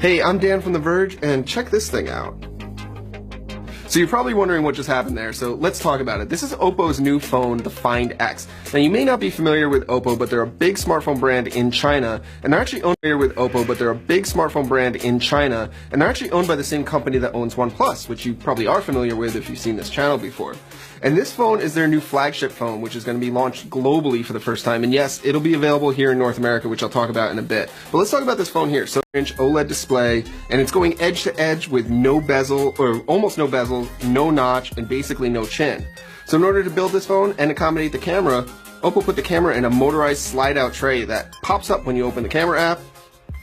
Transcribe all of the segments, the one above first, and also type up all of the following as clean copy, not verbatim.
Hey, I'm Dan from The Verge, and check this thing out. So you're probably wondering what just happened there, so let's talk about it. This is Oppo's new phone, the Find X. Now you may not be familiar with Oppo, but they're a big smartphone brand in China, and they're actually owned by the same company that owns OnePlus, which you probably are familiar with if you've seen this channel before. And this phone is their new flagship phone, which is going to be launched globally for the first time. And yes, it'll be available here in North America, which I'll talk about in a bit. But let's talk about this phone here. So 4-inch OLED display, and it's going edge to edge with no bezel, or almost no bezel, no notch, and basically no chin. So in order to build this phone and accommodate the camera, Oppo put the camera in a motorized slide-out tray that pops up when you open the camera app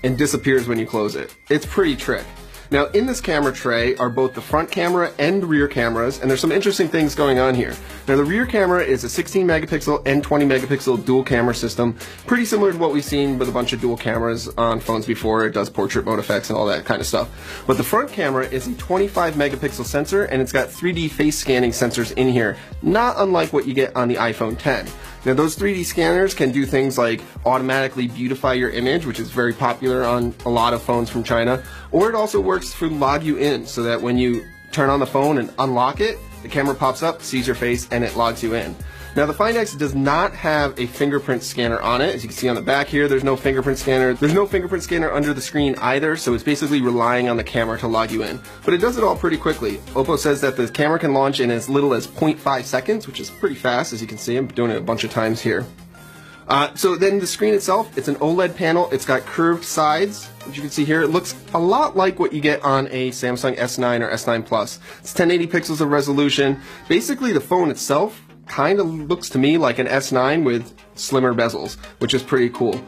and disappears when you close it. It's pretty trick. Now in this camera tray are both the front camera and rear cameras, and there's some interesting things going on here. Now the rear camera is a 16 megapixel and 20 megapixel dual camera system, pretty similar to what we've seen with a bunch of dual cameras on phones before. It does portrait mode effects and all that kind of stuff. But the front camera is a 25 megapixel sensor, and it's got 3D face scanning sensors in here, not unlike what you get on the iPhone X. Now those 3D scanners can do things like automatically beautify your image, which is very popular on a lot of phones from China, or it also works to log you in so that when you turn on the phone and unlock it, the camera pops up, sees your face, and it logs you in. Now the Find X does not have a fingerprint scanner on it. As you can see on the back here, there's no fingerprint scanner. There's no fingerprint scanner under the screen either, so it's basically relying on the camera to log you in. But it does it all pretty quickly. Oppo says that the camera can launch in as little as 0.5 seconds, which is pretty fast. As you can see, I'm doing it a bunch of times here. So then the screen itself, it's an OLED panel. It's got curved sides, which you can see here. It looks a lot like what you get on a Samsung S9 or S9 Plus. It's 1080 pixels of resolution. Basically, the phone itself kind of looks to me like an S9 with slimmer bezels, which is pretty cool.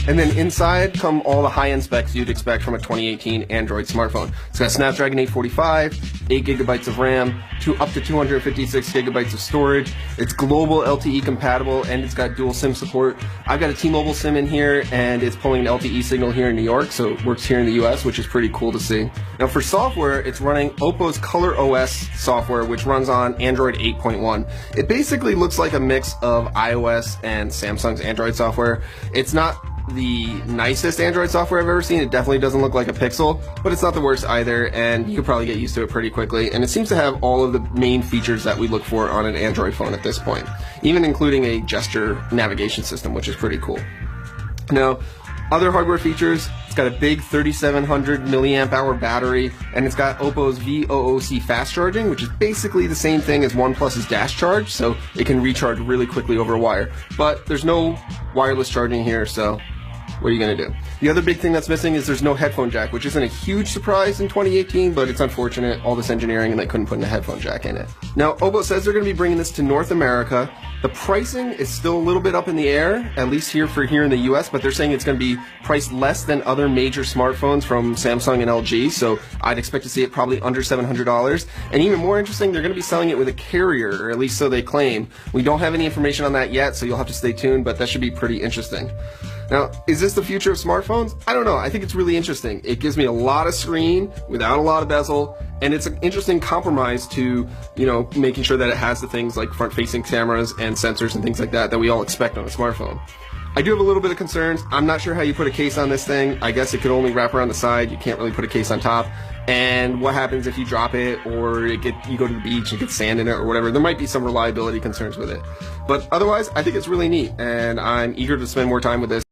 And then inside come all the high-end specs you'd expect from a 2018 Android smartphone. It's got Snapdragon 845, 8 gigabytes of RAM, up to 256 gigabytes of storage. It's global LTE compatible, and it's got dual SIM support. I've got a T-Mobile SIM in here, and it's pulling an LTE signal here in New York, so it works here in the US, which is pretty cool to see. Now for software, it's running Oppo's ColorOS software, which runs on Android 8.1. It basically looks like a mix of iOS and Samsung's Android software. It's not the nicest Android software I've ever seen. It definitely doesn't look like a Pixel, but it's not the worst either, and you could probably get used to it pretty quickly. And it seems to have all of the main features that we look for on an Android phone at this point, even including a gesture navigation system, which is pretty cool. Now, other hardware features, it's got a big 3700 milliamp hour battery, and it's got Oppo's VOOC fast charging, which is basically the same thing as OnePlus's dash charge, so it can recharge really quickly over wire. But there's no wireless charging here, so what are you going to do? The other big thing that's missing is there's no headphone jack, which isn't a huge surprise in 2018, but it's unfortunate, all this engineering, and they couldn't put in a headphone jack in it. Now, Oppo says they're going to be bringing this to North America. The pricing is still a little bit up in the air, at least here in the US, but they're saying it's going to be priced less than other major smartphones from Samsung and LG, so I'd expect to see it probably under $700. And even more interesting, they're going to be selling it with a carrier, or at least so they claim. We don't have any information on that yet, so you'll have to stay tuned, but that should be pretty interesting. Now, is this the future of smartphones? I don't know. I think it's really interesting. It gives me a lot of screen without a lot of bezel, and it's an interesting compromise to, making sure that it has the things like front-facing cameras and sensors and things like that that we all expect on a smartphone. I do have a little bit of concerns. I'm not sure how you put a case on this thing. I guess it could only wrap around the side. You can't really put a case on top. And what happens if you drop it, or you go to the beach and get sand in it or whatever? There might be some reliability concerns with it. But otherwise, I think it's really neat, and I'm eager to spend more time with this.